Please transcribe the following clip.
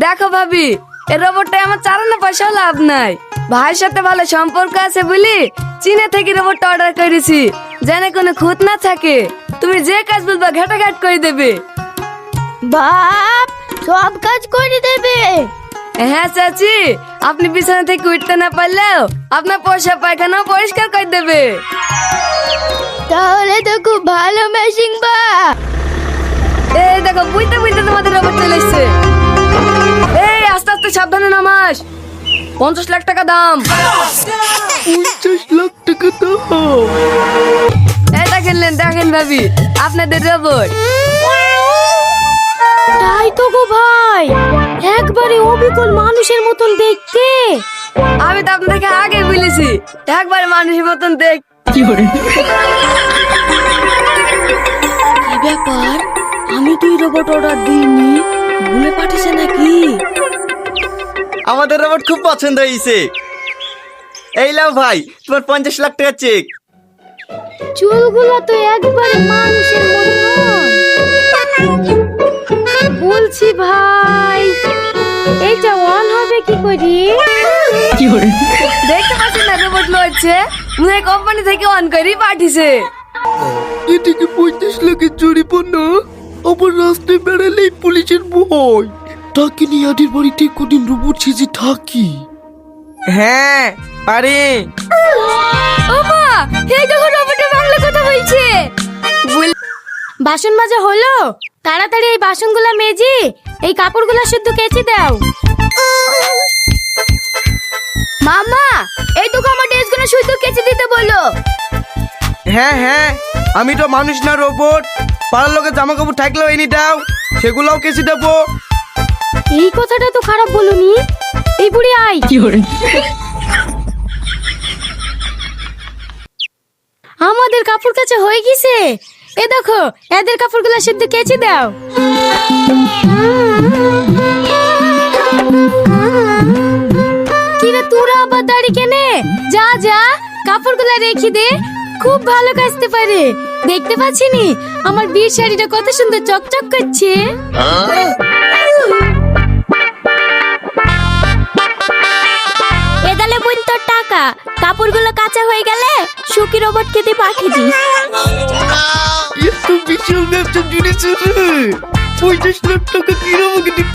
দেখো ভাবি, এই রোবটটা আমার চালানো পয়সা লাভ নাই। ভাইয়ের সাথে ভালো সম্পর্ক আছে বলি চীনে থেকে রোবটটা অর্ডার করেছি, যেন কোনো খুঁত না থাকে। তুমি যে কাজ বলবা ঘাটাঘাট করে দেবে। বাপ সব কাজ করে দেবে। হ্যাঁ চাচি, আপনি বিছানা থেকে উঠতে না পারলেও আপনার পয়সা পায়খানাও পরিষ্কার করে দেবে। তাহলে তো খুব ভালো মেশিন বা। এই দেখো, বুঝতে বুঝতে তোমাদের রোবট চলে এসছে। এই আস্তে আস্তে সাবধানে নামাস। 50 লাখ টাকা দাম। 50 লাখ টাকা দাম। এই দেখেন ভাবি, আপনাদের রোবট। তাই তো গো ভাই, একবারে অবিকল মানুষের মতন দেখতে। আমি তো আপনাকে আগে বলেছি একবার মানুষের মতন দেখ। কি ব্যাপার, আমি তুই রোবট অর্ডার দিইনি, ভুলে পাঠিয়েছে নাকি? আমাদের রোবট খুব পছন্দ হয়েছে। এই লাও ভাই, তোমার 50 লাখ টাকা চেক। চুলগুলো তো একবারে মানুষের মতন। বলছি ভাই, এইটা অন হবে কি করি? দেখতে পাচ্ছেন না রোবট লচ্ছে, মনে কোম্পানি থেকে অন করে পাঠিয়েছে। এদিকে 50 লাখের জরিমানা, আবার রাস্তায় বেড়ালেই পুলিশের ভয়। তাকে নিয়ে আদির বাড়িতে কদিন রোবট সেজে থাকি। হ্যাঁ পারে। ওমা, এই দেখো রোবটে বাংলা কথা বলছে। বাসন মাজা হলো? তাড়াতাড়ি এই বাসনগুলো মেজে এই কাপড়গুলো শুদ্ধ কেচে দাও। মামা, এই তো আমার ড্রেসগুলো শুদ্ধ কেচে দিতে বলো। হ্যাঁ হ্যাঁ, আমি তো মানুষ না রোবট। পাড়ার লোকের জামা কাপড় থাকলেও এনে দাও, সেগুলোও কেচে দেবো। এই কথাটা তো খারাপ বলনি। এই বুড়ি আই। আমাদের কাপড় কাচা হয়ে গেছে। এ দেখো, এদের কাপড়গুলো শুদ্ধ কেচে দাও। কিরে তোরা আবার দাড়ি কেনে? যা যা, কাপড়গুলো রেখে দে। খুব ভালো কাচতে পারে। দেখতে পাচ্ছিনি আমার বিয়ের শাড়িটা কত সুন্দর চকচক করছে। এদালে বোন তোর টাকা, কাপড়গুলো কাঁচা হয়ে গেলে সুকি রোবট খেতে পাঠিয়ে দিস। এত বিশাল ব্যবসা জুড়েছে রে। 50 লাখ টাকা দিয়ে আমাকে